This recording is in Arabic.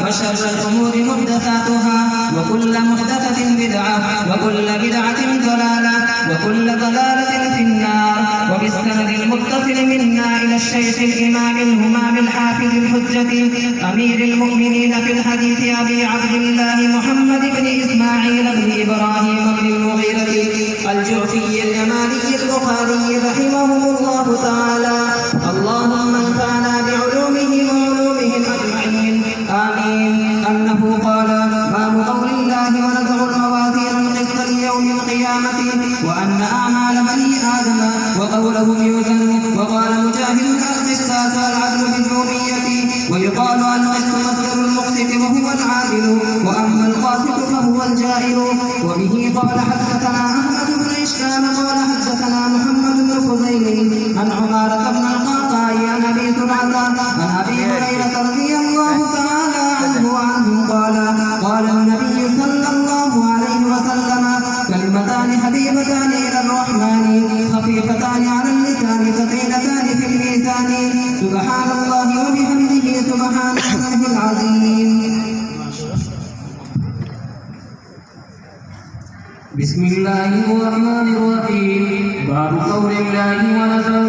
وشر الأمور محدثاتها وكل محدثة بدعة وكل بدعة ضلالة وكل ضلالة في النار. وبالسند المتصل منا إلى الشيخ الإمام الهمام الحافظ الحجة أمير المؤمنين في الحديث أبي عبد الله محمد بن إسماعيل بن إبراهيم بن المغيرة الجعفي اليماني البخاري رحمهم الله تعالى. اللهم انفعنا بعلومه وعلومهم أجمعين آمين. أنه قال: باب قول الله: ونزع الموازين القسط ليوم القيامة وأن أعمال بني آدم وقولهم يوزن. وقال مجاهد: القسطاس العدل بالرومية، ويقال القسط مصدر المقسط وهو العادل، وأما القاسط فهو الجائر. وبه قال حدثنا أحمد بن إشكال قال حدثنا محمد بن فضيل عن عمارة بن القعقاع عن أبي سرعة عن أبي هريرة رضي الله تعالى عنه قال: قال النبي صلى الله عليه وسلم: كلمتان حبيبتان إلى الرحمن خفيفتان على اللسان ثقيلتان في الميزان سبحان الله وبحمده سبحان الله العظيم. بسم الله الرحمن الرحيم. باب قول الله: ونزل